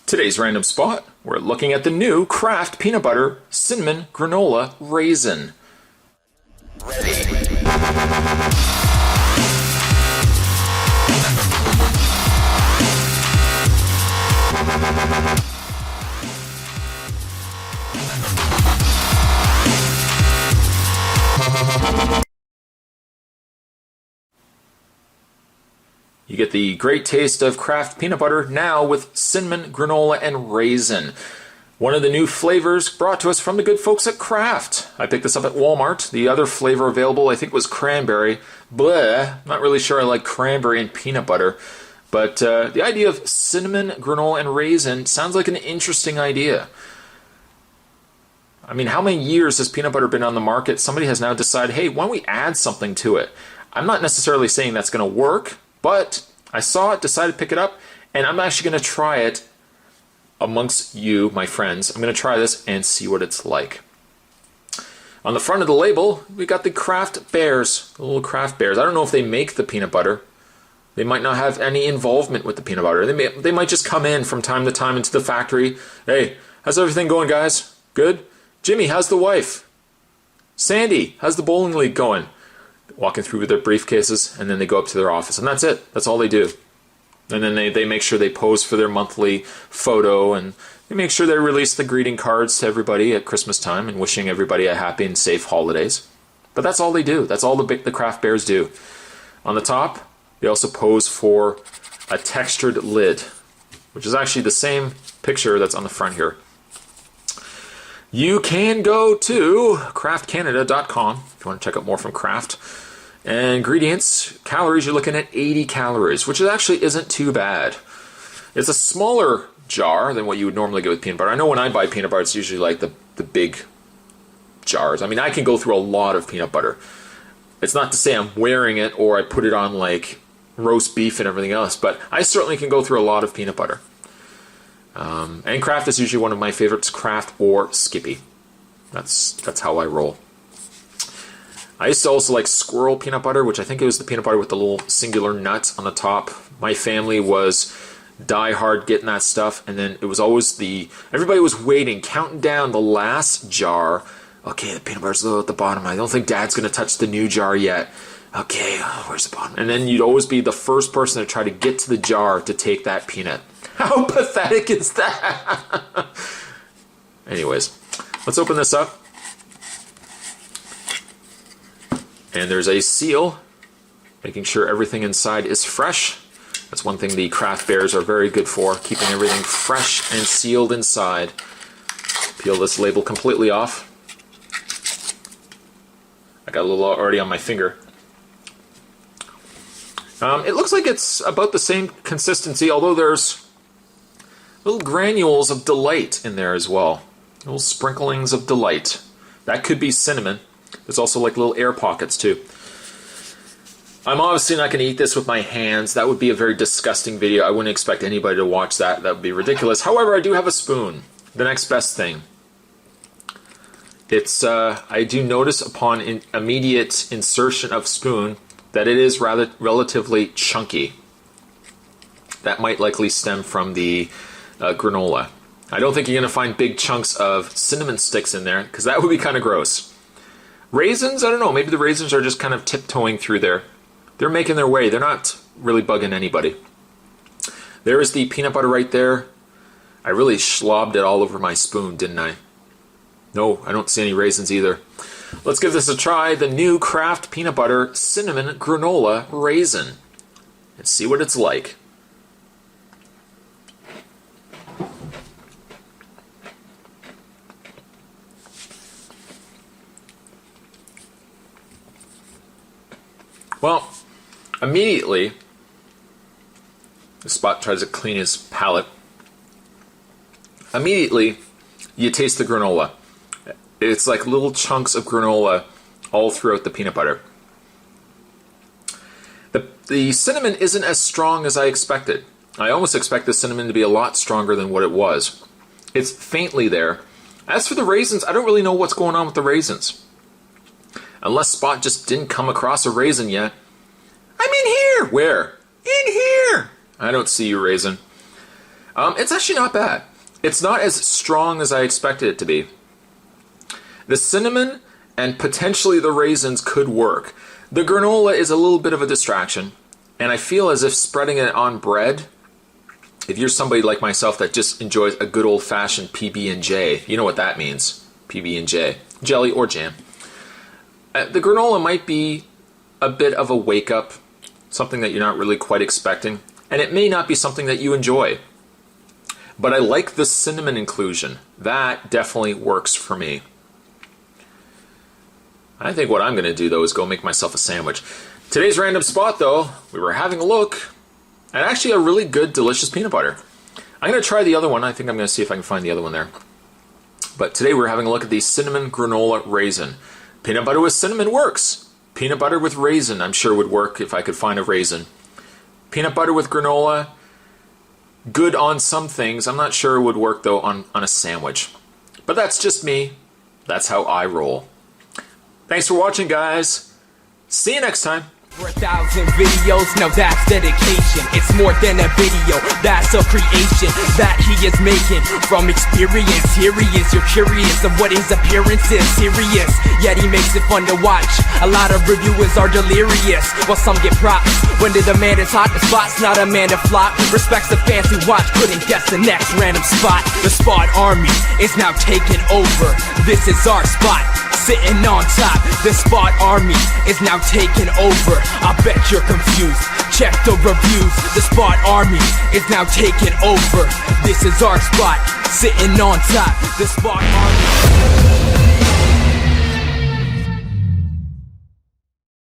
Today's random spot, we're looking at the new Kraft Peanut Butter Cinnamon Granola Raisin. You get the great taste of Kraft peanut butter now with cinnamon, granola, and raisin. One of the new flavors brought to us from the good folks at Kraft. I picked this up at Walmart. The other flavor available, I think, was cranberry. Bleh, not really sure I like cranberry and peanut butter. But the idea of cinnamon, granola, and raisin sounds like an interesting idea. I mean, how many years has peanut butter been on the market? Somebody has now decided, hey, why don't we add something to it? I'm not necessarily saying that's going to work, but I saw it, decided to pick it up, and I'm actually going to try it amongst you, my friends. I'm going to try this and see what it's like. On the front of the label, we got the Kraft Bears, the little Kraft Bears. I don't know if they make the peanut butter. They might not have any involvement with the peanut butter. They might just come in from time to time into the factory. Hey, how's everything going, guys? Good? Jimmy, how's the wife? Sandy, how's the bowling league going? Walking through with their briefcases, and then they go up to their office, and that's it. That's all they do. And then they make sure they pose for their monthly photo, and they make sure they release the greeting cards to everybody at Christmas time and wishing everybody a happy and safe holidays. But that's all they do. That's all the Kraft Bears do. On the top, they also pose for a textured lid, which is actually the same picture that's on the front here. You can go to craftcanada.com if you want to check out more from Kraft. And ingredients, calories, you're looking at 80 calories, which actually isn't too bad. It's a smaller jar than what you would normally get with peanut butter. I know when I buy peanut butter, it's usually like the big jars. I mean, I can go through a lot of peanut butter. It's not to say I'm wearing it or I put it on like roast beef and everything else, but I certainly can go through a lot of peanut butter. And Kraft is usually one of my favorites, Kraft or Skippy. That's how I roll. I used to also like squirrel peanut butter, which I think it was the peanut butter with the little singular nuts on the top. My family was die-hard getting that stuff, and then it was always everybody was waiting, counting down the last jar. Okay, the peanut butter's low at the bottom. I don't think Dad's going to touch the new jar yet. Okay, where's the bottom? And then you'd always be the first person to try to get to the jar to take that peanut. How pathetic is that? Anyways, let's open this up. And there's a seal, making sure everything inside is fresh. That's one thing the Kraft Bears are very good for, keeping everything fresh and sealed inside. Peel this label completely off. I got a little already on my finger. It looks like it's about the same consistency, although there's little granules of delight in there as well. Little sprinklings of delight. That could be cinnamon. There's also like little air pockets too. I'm obviously not going to eat this with my hands. That would be a very disgusting video. I wouldn't expect anybody to watch that. That would be ridiculous. However, I do have a spoon. The next best thing. It's I do notice upon immediate insertion of spoon that it is rather relatively chunky. That might likely stem from the granola. I don't think you're going to find big chunks of cinnamon sticks in there, because that would be kind of gross. Raisins, I don't know, maybe the raisins are just kind of tiptoeing through there. They're making their way. They're not really bugging anybody. There is the peanut butter right there. I really slobbed it all over my spoon, didn't I? No, I don't see any raisins either. Let's give this a try. The new Kraft Peanut Butter Cinnamon Granola Raisin. And see what it's like. Well, immediately, the Spot tries to clean his palate. Immediately, you taste the granola. It's like little chunks of granola all throughout the peanut butter. The cinnamon isn't as strong as I expected. I almost expect the cinnamon to be a lot stronger than what it was. It's faintly there. As for the raisins, I don't really know what's going on with the raisins. Unless Spot just didn't come across a raisin yet. I'm in here! Where? In here! I don't see you, raisin. It's actually not bad. It's not as strong as I expected it to be. The cinnamon and potentially the raisins could work. The granola is a little bit of a distraction, and I feel as if spreading it on bread, if you're somebody like myself that just enjoys a good old-fashioned PB&J, you know what that means, PB&J, jelly or jam. The granola might be a bit of a wake-up, something that you're not really quite expecting, and it may not be something that you enjoy. But I like the cinnamon inclusion. That definitely works for me. I think what I'm going to do, though, is go make myself a sandwich. Today's random spot, though, we were having a look at actually a really good, delicious peanut butter. I'm going to try the other one. I think I'm going to see if I can find the other one there. But today we're having a look at the cinnamon granola raisin. Peanut butter with cinnamon works. Peanut butter with raisin, I'm sure would work if I could find a raisin. Peanut butter with granola, good on some things. I'm not sure it would work, though, on a sandwich. But that's just me. That's how I roll. Thanks for watching, guys. See you next time. For 1,000 videos, now that's dedication. It's more than a video, that's a creation that he is making from experience. Here he is, you're curious of what his appearance is. Serious, yet he makes it fun to watch. A lot of reviewers are delirious, while some get props. When the demand is hot, the spot's not a man to flop. Respects the fans who watch, couldn't guess the next random spot. The Spot Army is now taking over. This is our spot, sitting on top. The Spot Army is now taking over. I bet you're confused. Check the reviews. The Spot Army is now taking over. This is our spot, sitting on top. The Spot Army.